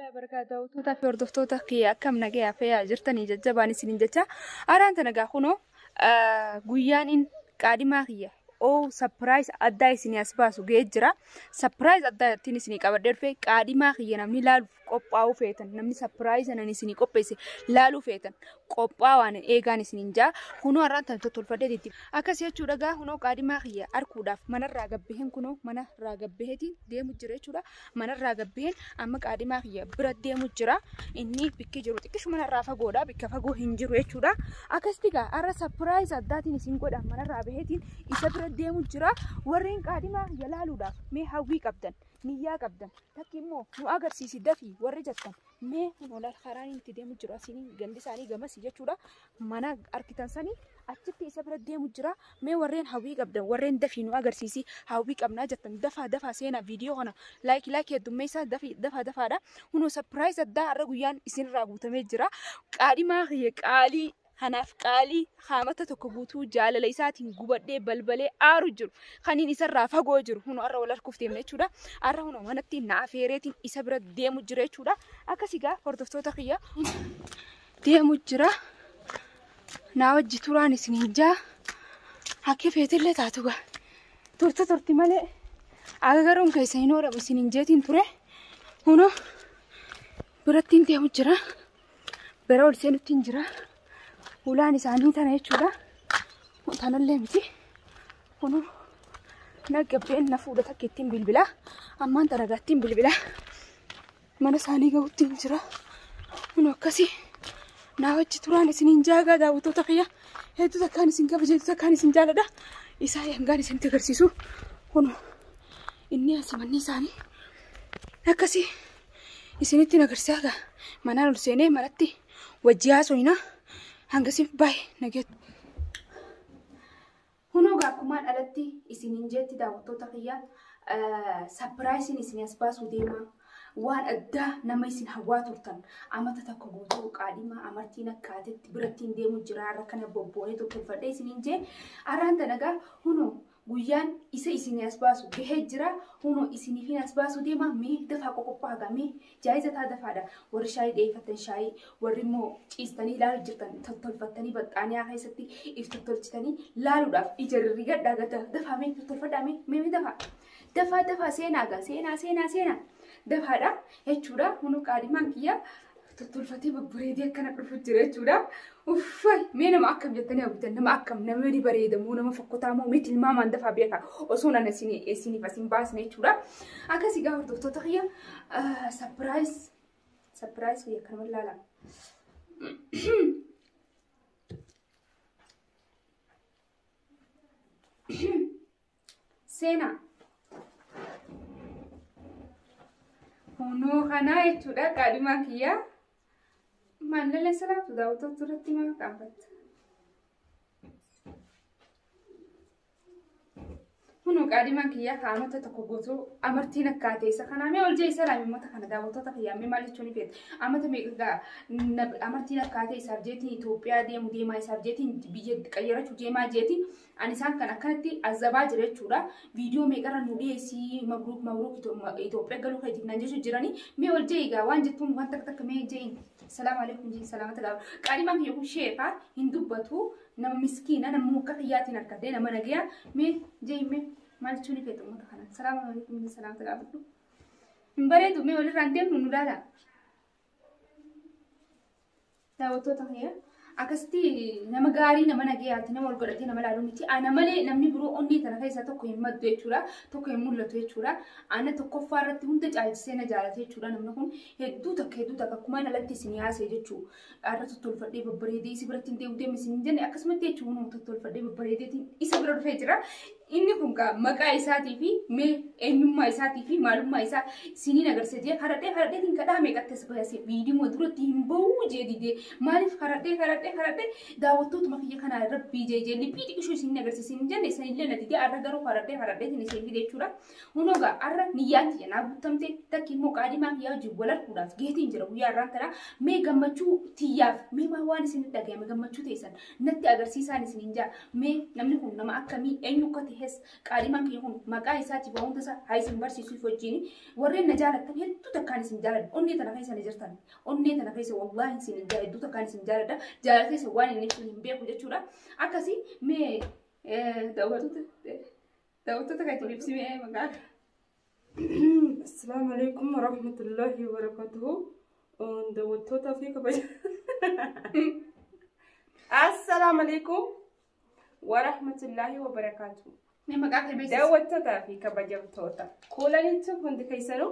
الله وبركاته توتا في أرض توتا كي كم نجاح فيها جرتني جذباني سنين جتا أرانت نجاح خنو جويان قادمة هي أو سبرايز أداي سني أسباس وجيجرا سبرايز أداي تيني سني كبردر في قادمة هي نمني لال قبّاو فيتن نمني سبرايز أنا نسني قبّيسي لالو فيتن قبّاو أنا إيجاني سنين جا هنو أرانت تطول فديتي أكاسي تشورجا هنو قادمة هي أركوداف من الرجب بهن كنو من الرجب بهتي دي مجرى تشورا من الرجب بهن أما قادمة هي برد دي مجرى إني بكي جروتي كش من الرافع جودا بكفاجو هنجرو تشورا أكاستيجا أرى سبرايز أداتي نسين جودا من الرجب بهتي إسبرد دي مجرى ورين قادمة هي لالو داف مي هاوي كابتن نيا كابتن تكيمو مو أجر سيسي دفي ورجتن مي ولا الخراني انت دي مجرى سنين جندي ساني جمس يجتورا منا أركتان ساني أتبتي إسبرد دي مجرى مي ورين هاوي كابتن ورين دفي نو أجر سيسي هاوي كابنا جتن دفا سينا فيديو هنا لايك يدوميسا دفا دا هنو سبرايز أدا رجويان إسين راجو تمجرى قادمة هي قالي هناف قالي خامته تكبوتو جال ليساتين غبدي بلبلي ارجل خنين يسرا فغوجر هنو ار ولا كفتي من تشودا ار هنو منتي نافيريتين يسبر ديمو جري تشودا اكاسيغا فورتوستو تخيا ديمو جرا ناوجي توراني سنينجا حكي فيتله تاتوغا تورتي مالي اغارون كيسينورا بسنينجاتين توري هنو برتين ديمو جرا برول سينتين جرا ولاني ساني تانا يشودا وتانا اللي متي ونو نقبين نفودا تكتين بالبلا أما أنت رجعتين بالبلا ما نساني جوتين جرا ونو كسي ناوي توراني سنين جاga دا وتوتقيا هيدو تكاني سنجاب جيدو تكاني سنجالا دا إساي هنغاني سنتكرسيسو ونو إني أسمني ساني نكسي إسنيتي نكرسياga منالو سيني مرتي وجياسو هنا هنقسم باي نجد هنا قاكمان ألتي إسنين جت داوتو تقيا سبرايسين إسنين أسباس وديما وان أدا نما إسن هوا ترتن أما تتكبوتو قادمة أمرتينا كاتت برتين ديمو جرار كنا بوبوه تو فدي إسنين جت أران تناقا هنو ويان إسنين أسباس بهجرة هنو إسنين فين أسباس وديما مي دفع كوكوباغا مي جايزة هذا فادا ورشاي دي فتن شاي ورمو إستني لا جرتن تطل فتني بتاني آخر ستي إفتطل جتني لا لوداف إجر رجال دعوة دفع مي تطل فدا مي دفع سينا دفع دا هالشورا هنو كاريمان كيا تطل فتي ببريدي كنا بفجر هالشورا وفاي مين معكم جتني أبدا معكم نمري بريدة مو نما فقطامو مثل ما من دفع بيها وصونا نسيني فاسين باس نيشورا أكاسي جاور دكتور تخيا سبرايز هي كرمال لا سينا هنو خنا يشورا كاريما كيا من لا سلام تداوتو ترتي ما كابت هنو قادما كيا خامته تكوغوتو امرتينا كاتي سخنامي ولجي سلامي متى كان داوتو تخيامي مالچوني فيت امته ميغا امرتينا كاتي سبجيتي ايثيوبيا دي ماي سبجيتي بيجي قيرچو جيما جيتي انسان كان كانتي ازباج رچورا فيديو ميغرا نودي سي مبروك ايثيوبيا قالو خيتي نانجو جيراني مي ولجي غا وانجتون وانت تك مي جي السلام عليكم جي سلامة الله قادما كيو شيفا هندوبتو نم مسكينه نم موكخياتي نكدي نم نغيا مي جي مي مالچوني فيتو متخنا السلام عليكم سلام تلابو مبريدو مي ولي رانديم نولالا داوتو تخيا أكستي نما غاري نما نجيات نما القرطي نما لالوميتي أنا ملي نمني برو أني تنا كيسا تكو يمد يشورا تكو يمول لتو يشورا أنا تكو فارت هند جالس سنة جالس يشورا نمنكم هدو تك كمان لتي سنيا سيجتشو أنا تطول فدي ببريدي سبرتين دي ودي مسنين جن أكسمت يشوا نم تطول فدي ببريدي تين إسبرد فيجرا إني كونكا مكا إساتي في مي إنم ما إساتي في معلوم ما إسا سنين أجر سجى خرطة تين كده ميكات تسبه سي فيديو مدرو تيم بو جدي دي مالف خرطة داوتو تمخيه كنا ربي جي لبيتي كشو سين نجر سين جن سين لنا تدي أرجعوا خرطة تين سين في ديشورا هنوغا أر نياتي أنا بتمتى تكي مقادي ما هي جوالر كوراف جهتين جرو يا رانترا مي جمّتشو تياف مي ما هو نسين تاجي مي جمّتشو تيسان نتي أجر سيسان سين جا مي نمني هم نما أكمي أنيو كته dhihees qaalimaan kiyya kun maqaa isaati ba'uun tasa haa isin barsiisuuf wajjin warreen na jaalattan hedduu takkaan isin jaaladha onnee tana keessa ni jirtan onnee tana keessa wallaahi isin jaaladha hedduu takkaan isin jaaladha jaalateessa waan inni hin beeku jechuudha akkasii mee daawwattoota kan itti ibsimee maqaa السلام عليكم ورحمة الله وبركاته. دوتوتا فيك السلام عليكم ورحمة الله وبركاته. دوتوتا فيك بجوتوتا. كلنا نتوه عند كيسانو.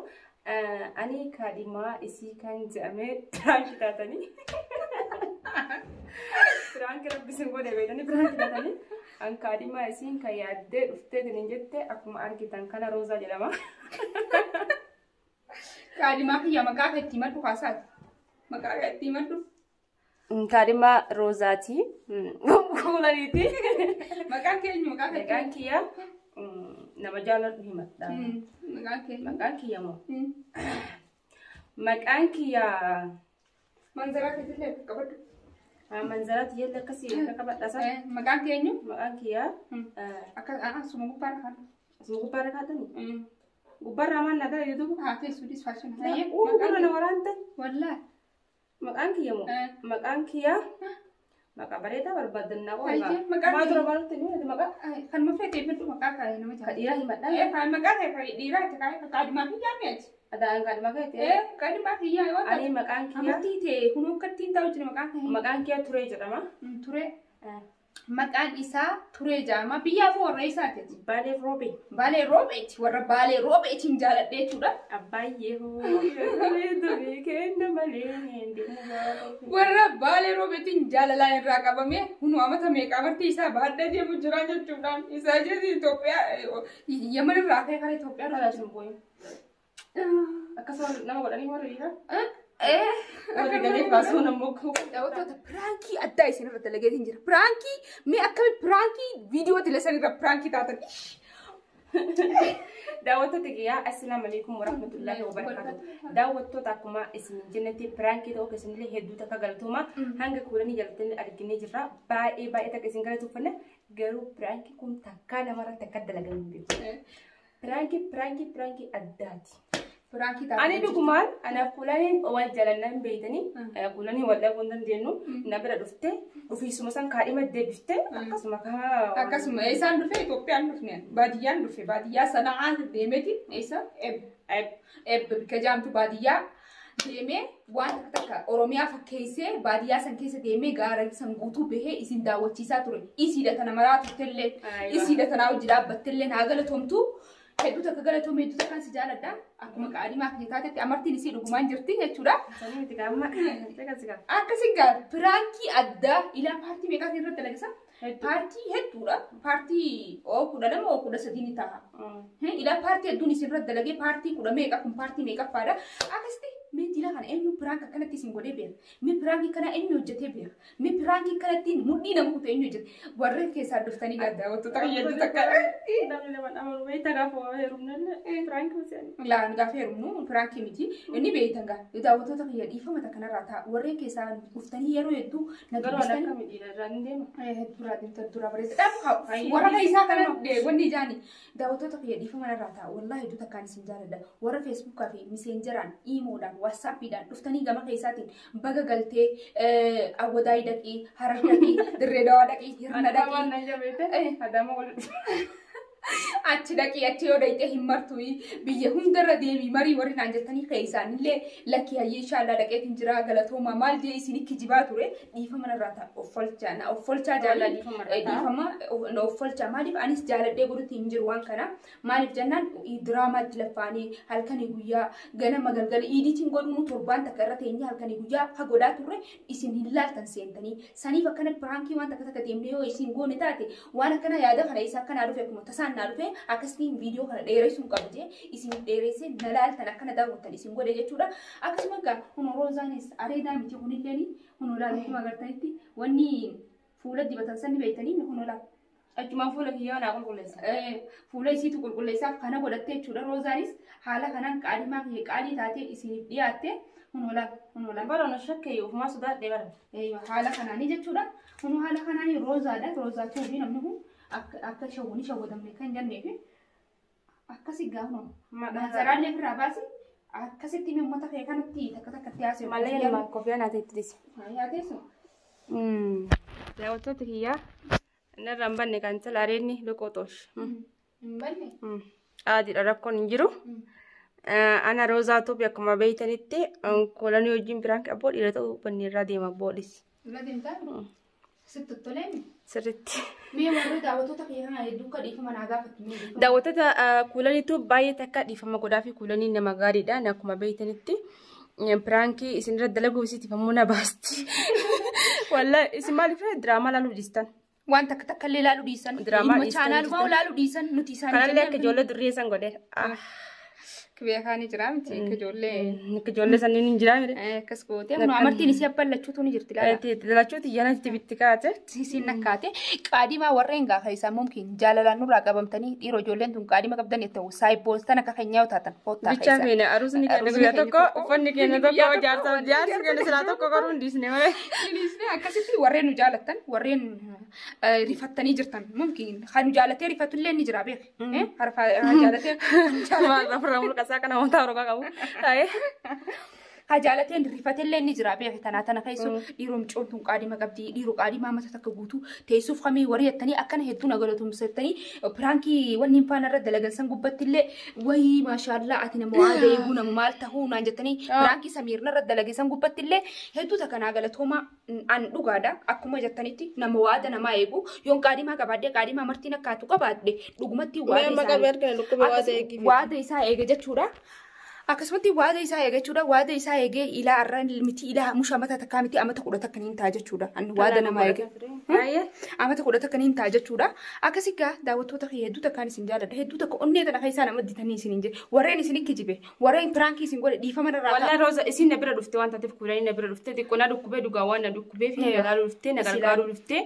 أنا كلمة إسي كان جامع فرانك تاتني. فرانك ربي سنقول يبيني فرانك تاتني. أن كلمة إسي كياد أفتد نجت أكم أركي تنكنا روزا جلما. كلمة هي مكان اهتمام بخاصات. مكان اهتمام. كلمة روزاتي. كلنا نيتي. مكان كيني مكان كيا. nama jaalladhu himadha. Maqaan kiyya moo? Maqaan kiyya manzara keessatti qabadhu. Manzara tiyya akkasii akka qabadhaasa. Maqaan keenyu? Maqaan kiyya akka suma gubbaarra kaadha. Suma gubbaarra kaadhani? Gubbaarra maan nagaa YouTube? Haa feessuudis faashin. Gubbaarra na waraante? Wallaa. Maqaan kiyya moo? Maqaan kiyya maka bareta barbaadanna waa maqaa dura barutti ni maqaa kan mafeete fedhu maqaa kaayee nama jaalladha. Dhiiraa himadha. Kan maqaa ta'e dhiiraa itti kaayee kaadhimaa kiyyaa mi'aati. Adaan kaadhimaa kiyyaa. Kaadhimaa kiyyaa yoo ta'u. Ani maqaan kiyyaa. Amartii ta'e kun akka ittiin ta'u jira maqaan kiyyaa. Maqaan kiyyaa Turee jedhama. Turee. Maqaan isaa Turee jedhama. Biyyaa fi warra isaati. Baalee Roobee. Baalee Roobeeti. Warra Baalee Roobeetiin jaalladhee jechuudha. Abbaayyee hoo. Durii kenna malee. Warra Baalee Roobeetiin jaalalaan irraa qabame hunu amata meeqa amartii isaa baadhee deemu jira jechuudhaan. Isaa jechuun Itoophiyaa Yemen irraa ka'ee karaa Itoophiyaa irraa sun boo'e. Akkasuma nama godhanii warra dhiiraa. Warri galee baasuu nammoo daawwattoota piraankii addaa isin irra dalageetiin jira. Piraankii mee akkami piraankii viidiyoo tilesan irra piraankii taatan. Daawwattoota kiyyaa assalaamu alaikum warahmatullahi wabarakatuh. Daawwattoota akkuma isin jennatti piraankii ta'uu keessanillee hedduu takka galatooma hanga kuulanii jalatti arginee jirra. Baay'ee takka isin galatooffanna garuu piraankii kun takkaa namarratti akka dalagan hin beeku. Piraankii addaati. Ani dhugumaan ana kuulanii wal jalannan beeytanii kuulanii wal dhabuun dandeenyu na bira dhufte dhufiisuma san kaadhima deebiftee akkasuma isaan dhufe Itoophiyaan dhufne baadiyyaan dhufe baadiyyaa sana'aan deemeti isa bika jaamtu baadiyyaa deemee waan takka Oromiyaa fakkeessee baadiyyaa san keessa deemee gaara san guutuu bahee isin daawwachiisaa ture isiidha tana maraa turtellee isiidha tanaa hojii dhaabbattellee naa galatoomtu. Hedduu takka galatoomee hedduu takkaan si jaaladha. Akkuma qaadhimaa fi taatetti amartiin isii dhugumaan jirti jechuudha. Akkasii gaa piraankii addaa ilaa paartii meeqaatiin irratti dalagisa? Paartii hedduudha. Paartii 12 13 ni ta'a. Ilaa paartii hedduun isin irratti dalagee paartii 10 meeqa kun paartii meeqaffaadha. Akkasitti meetila kana eenyu piraank akkanatti isin godhee beeka. Mee piraankii kana eenyu hojjetee beeka. Mee piraankii kanatti mudhii nama kutu eenyu hojjete. Warreen keessaa dhuftanii gaddaa wantoota hedduu takka. Namni lama amanuu beektaa gaafa heerumnallee piraankii hojjetan. Laan gaafa heerumnu piraankii miti. Inni beektan gaa daawwattoota kiyya dhiifama takka kanarraa ta'a. Warreen keessaa dhuftanii yeroo hedduu nagaroo dura bareeda. Warra isaa kana wanni ijaani daawwattoota kiyya dhiifama kanarraa ta'a. Wallaahi hedduu takkaan isin jaaladha. Warra feesbuukaa fi miseenjeraan iimoodhaan WhatsAppiidhaan dhuftanii gama keessaatiin baga galtee awwadaayii dhaqii harar dhaqii dirree dawaa dhaqii hirna dhaqii. Achi dhaqii achi yoo dhaqee hin martuu biyya hundarra deemii marii warri naan jettanii keessaanillee lakkii hayyee inshaallah dhaqeetiin jira galatooma maal jee isin kijibaa ture dhiifama narraa ta'a offolchaa dhiifama offolchaa maaliif anis jaaladhee godhutti hin jiru waan kana maaliif jennaan diraamaatti laffaanii halkanii guyyaa ganama galgala iidiitiin godhuun torbaan takka irra teenye halkanii guyyaa hagodhaa turre isin hin laaltan seentanii saniif akkana piraankii waan takka deemnee yoo isin goone taate waan akkana yaada kana isa akkanaa dhufe akkuma tasaan naa dhufe akkasiin viidiyoo kana dheeressuun qabdee isin dheeressee na laaltan akkana daawwattan isin godhe jechuudha. Akkasuma gaa kun roozaanis areedaa miti kunilleen kun olaalatti magartanitti wanni fuula dibatan sanni beeytanii kun olaal. Achumaan fuula kiyyaa naa qulqulleessa. Fuula isiitu qulqulleessaaf kana godhattee jechuudha. Roozaanis haala kanaan qaadhimaa kiyya qaalii taatee isiniif dhiyaatte kun olaal. Baroon shakkee ofumaa sodaadhee bara. Haala kanaanii jechuudha. Kun haala kanaanii roozaadha. Roozaa tuubii namni kun akka shawwani shawwadamne kan jennee fi akkasi gaafno manzaraalee biraa baasi akkasitti uummata kee kanatti takka tiyaasee malee ilma kofiyaa naati ittis yaateesu daawwattoota kiyyaa narraan banne kan salaareeni loqoxoosh banne aadiidha rakkoon hin jiru ana roozaa toobi akkuma beeytanitti kolanii wajjin biraan qaboo dhiira ta'uu banneerraa deema boodhis irra deemtaa sitti toleemi sirriitti mee warri daawwattoota kiyyaa hedduu ka dhiifama naa gaafatti daawwattoota kulaniitu baay'ee takka dhiifama godhaa fi kulanii nama gaariidha akkuma beeytanitti pirankii isin irra dalaguu isitiifamuu na baasti walla isin maaliif diraamaa laaluu dhiistan waan takka illee laaluu dhiisan Diraamaa ilma chaanaaluu maa laaluu dhiisan nuti isaan kanallee akka ijoollee durrii san godhe kibee kaanii jira miti ijoollee sanniin hin jiraa mire akkas gootee nu amartiin isii abbaan lachuutu ni jirti laala lachuuti yanatti bitti kaate isiin nakkaate qaadimaa warreen gaafa isaa mumkin jaalalaan nurraa qabamtanii dhiiroo ijoolleen tun qaadima qabdan yoo ta'u saayibboostan akka keenyaa taatan hoottaa bichaa feene aruusni keenya guyyaa tokko uffanni keenya tokko jaarsi keenya silaa tokko garuu hin dhiisne malee dhiisne akkasitti warreen nu jaalattan warreen rifattanii jirtan mumkin kan nu jaalatee rifatullee ni jira beek harfa jaalatee maal rafra mulqa isaa kana wantaa roga qabu ta'ee hajaalateen rifatellee ni jira beek tana keessu dhiiroo mcoontuun qaadima qabdi dhiiroo qaadima mata takka guutuu teessuuf kamii warriyattanii akkana hedduu nagalatumsettanii pirankii wanni faana irra dalagansan gubbattillee wayii maashaallah ati nama waa deeguu nama maal tahuu naan jettanii pirankii samiirna irra dalagansan gubbattillee hedduu takka nagalatooma an dhugaadha akkuma jettanitti nama waada namaa eegu yoon qaadimaa qabaadde qaadimaa martiin akkaatu qabaadde dhugumatti waada isaa eege jechuudha. akkasumatti waada isaa eegachuudha waada isaa eegee ilaa arraan miti ilaa mushamata takkaa miti amata kudha takka niin taa jechuudha an waada nama eege amata kudha takka niin taa jechuudha akkasigaa daawwattoota hedduu takkaan isin jaaladha hedduu takka onnee tana keessaa nama ditanii isin hin jedhe warreen isin ikke jibe warreen piraankii isin godhe dhiifama irraa walla rooza isin na bira dhufte waan taateef kuulanii na bira dhufte xiqqoo na dhukkubee dhugaa waan na dhukkubee fi galaaluu dhufte na gargaaruu dhufte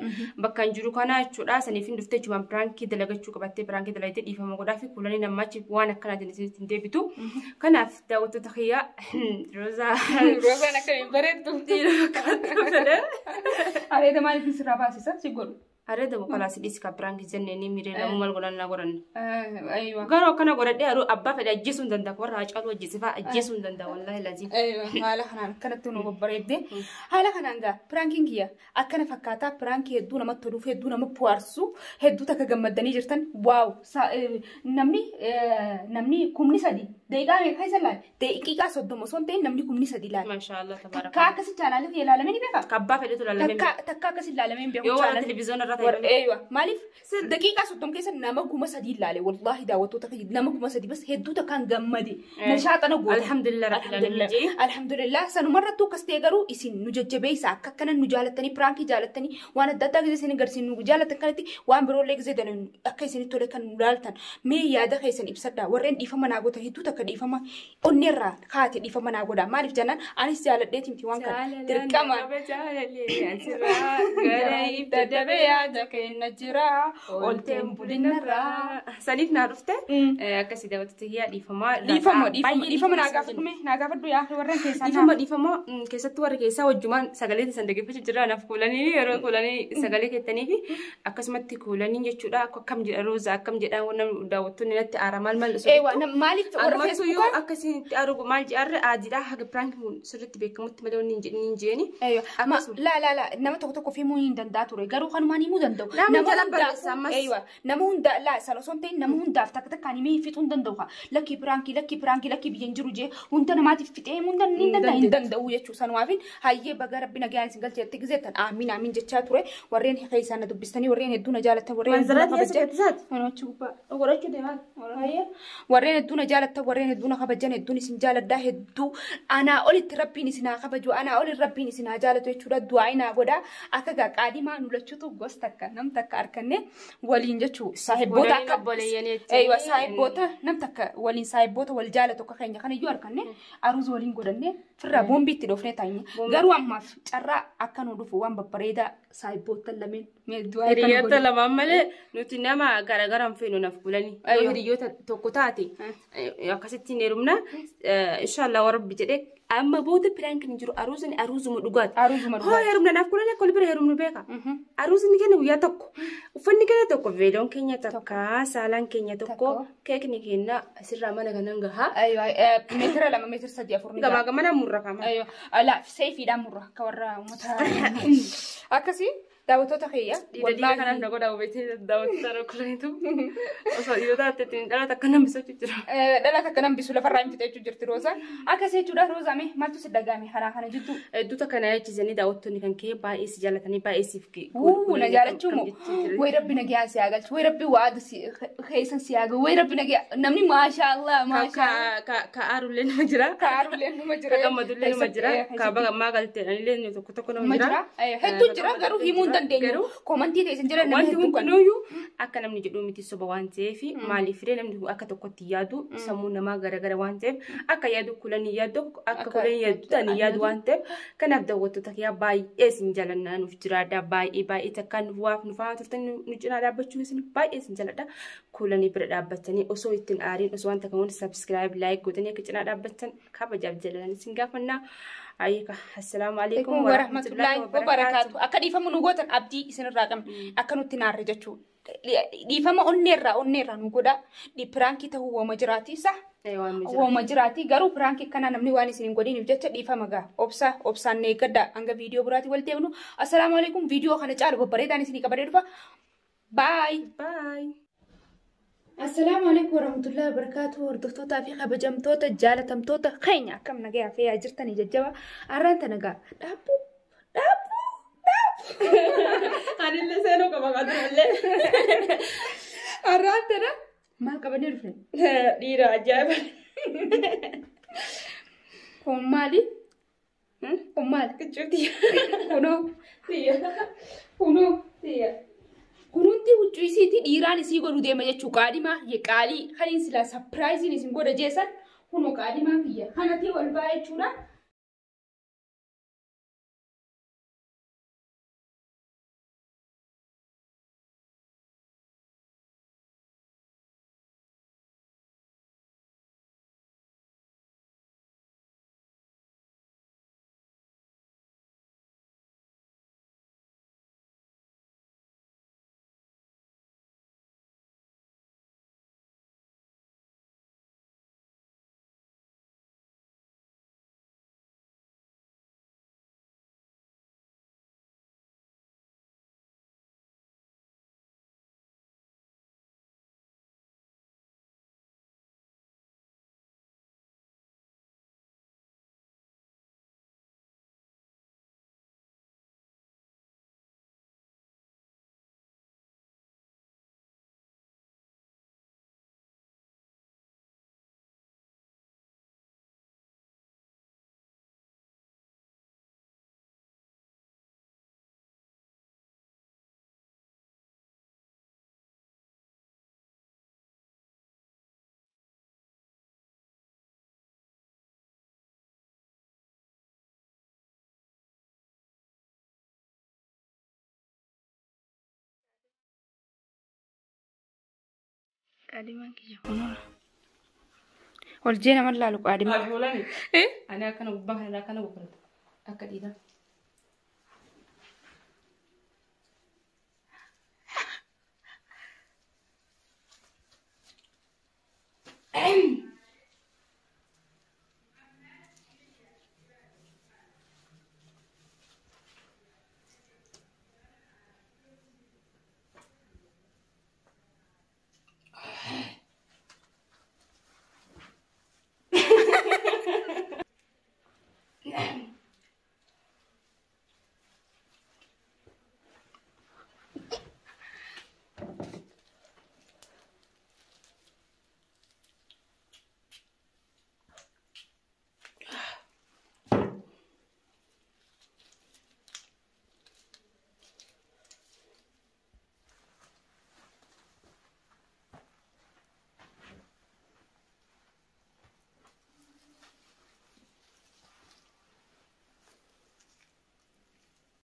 bakka hin jiru kana jechuudha saniif hin dhufte jechuudha piraankii dalagachuu qabattee piraankii dalagitee dhiifama godhaa fi kuulanii namaachi waan akkanaatiin isin hin deebitu kanaaf daawwattoota kiyyaa roozaan akka hin bareeddu areeda maaliif sirraa baasisa si godhu areeda boqolaa sidhiis ka pirankii jennee ni miree lamu mal godhan na godhanne garuu akkana godhadhee haruu abbaa fedhe ajjeesuu hin danda'a warra haacaaluu ajjeesifaa ajjeesuu hin danda'a wallaahi laziin haala kanaan akkanatti nu babbareedde haala kanaan gaa pirankiin kiyya akkana fakkaataa pirankii hedduu namatti toluuf hedduu nama puwaarsu hedduu takka gammaddanii jirtan waaw namni kumni sadii daqiiqaa meeqa isa laal daqiiqaa 30 osoo hin ta'in namni kumni sadii laal maashaallah tabaaraka takka akkasi chaanaalii ilaalamee ni beekaa abbaa fedhetu ilaalamee takka akkasi ilaalamee hin beeku yoo waan televiziyoona irra ايوه مالف دقيقه صدم كيس نما كوما سدي لالي والله داوتو تخي نما كوما سدي بس هدو تكان غمدي نشاط انا قول الحمد لله رب العالمين الحمد لله سنه مره تو كستيغرو اسين نججبي ساك كان نجالتني برانكي جالتني وانا دتا غزي سين غرسين نجالت كانتي وان برو ليك زي دن اكيسين تولي كان دالتن مي يادا خيسن ابسدا ورين ديفما ناغوتا هدو تك ديفما اونيرا خاتي ديفما ناغودا مالف جنان انس جالت ديتي تي وان كان تركما غري تدبي يادك نجرا قلتم بولينرا ساليف نعرفته كسي داوتو هي ديفما ناغافتو يا اخي ورن كيسا ديفما كيسات ور كيسا وجمان سغالي سندغي فيش جرا نفكولاني يرو كولاني سغالي كتني في اكسمت كولاني جچودا كم روزا كم جدا ونم داوتو نت ارمال مال ايوه مالك ور فيسبوك اكسي ارغو مال جار اديدا حق برانك سرت بكمت ملون نينجيني ايوه لا انما تكتكو في مو يندنداتو غارو خان ماني مو دندو ايوه نمون دا لا سالوسونتين نمون دا فتك كاني مي فيتون دندوها لكي برانكي بينجرو جي وانت ما تفتي من دندو يچو سنوافين هاي بغا ربنا جان سنجل تي غزيتن امين جچاتوري ورين خيسانه دبستني ورين هدونا جالته ورين انا تشوبا ورچو ديما ورين هدونا جالته ورين هدونا خبجن هدوني سنجال دا هدو انا قلت ربي نسنا خبجو انا قلت ربي نسنا جالته يچو دعينا غدا اكا قاديما نولچو غوستك نمتك اركنه ولين جچو صاحبوتا ايوه صاحبوتا نمتك ولين صاحبوتا والجالته كخنيا كان يو اركنه اروز ولين غدنه فرا بومبيت دوفنه تايني غرو اماف چرا اكنو دفو وان ببريدا سايبوت اللمين هريوتا لما ملء نتنما غرغرام فينو نفقولني هريوتا توكوتاتي يا كاستي نيرمنا ان شاء الله ورب جدك اما بود برانك نجرو اروزني اروز مدغات هو يرمنا نفقولني كل بره يرمنا بيكا اروزني كان ويا تكو وفني كده تكو فيديون كينيا تكا سالان كينيا تكو كيكني كينا سر ما نغنغا ايوه متر لما متر سدي افورني كما كمان مره كمان ايوه لا سيفي دا مره كورا متى اكسي داوتو تخيا والله كان نقول داوتي داوتو كليتو اصلا يودا تتين دلا تكنم بسو تجرا دلا تكنم بسو لفرايم تيجو جرت روزا اكسي جودا روزا مي مالتو سدغامي خنا جتو دوتا كان يجزني داوتو نكن كي بايس جالتني بايس فيكي نجالتو وي ربي نجي اسياغل وي ربي واد خيسن سياغ وي ربي نجي نمني ما شاء الله ما شاء كارو لين مجرا كمدو لين مجرا كابا ما قلت لين تو مجرا هدو جرا غرو هيمون دندينو كومنتي تيسن جرا نمني كنويو اكا نمني جدو متي سوبا وانتي في مالي فري نمني اكا توكوتي يادو سمونا ما غرغره وانتي اكا يادو كلني يادو اكا كلني يادو تاني يادو وانتي كان ابدا وتتكيا باي اسن جلنا نفجرا دا باي تكان واف نفاتو تن نجنا دا بچو سن باي اسن جلدا كلني بردا بتني اسو يتن ارين اسو انت كون سبسكرايب لايك غدني كجنا دا بتن كابا جاب جلنا سنغافنا أيك السلام عليكم ورحمة الله وبركاته أكاد يفهم نقطة أبدي إسن الرقم أكنو تنار جتشو يفهم أنيرا نقودا دي برانكي تهو مجراتي صح هو مجراتي غارو برانكي كنا نمني واني سين غودي نبجت دي فمغا اوبسا نيكدا انغا فيديو براتي ولتيونو السلام عليكم فيديو خنا چال ببري داني سيني كبري دفا باي السلام عليكم ورحمة الله وبركاته وردفتوتا في خبجمتوتا جالتمتوتا خينيا كم نجا في اجرتني ججوا ارانت نجا دابو أنا اللي سألو كم قادر ولا ارانت أنا ما كبني رفن ديرا عجيب مالي كجوتي kununti huccuu isiiti dhiiraan isii godhu deema jechuu qaadhimaa qaalii kaniin sila sapiraayiziin isin godha jeessan kunoo qaadhimaa kiyya kanatti wal ba'aa jechuudha. قادمان كي يكونوا والجينا ما لا لو قادمان أنا كنا ببغى أنا كنا بكرة أكيد إذا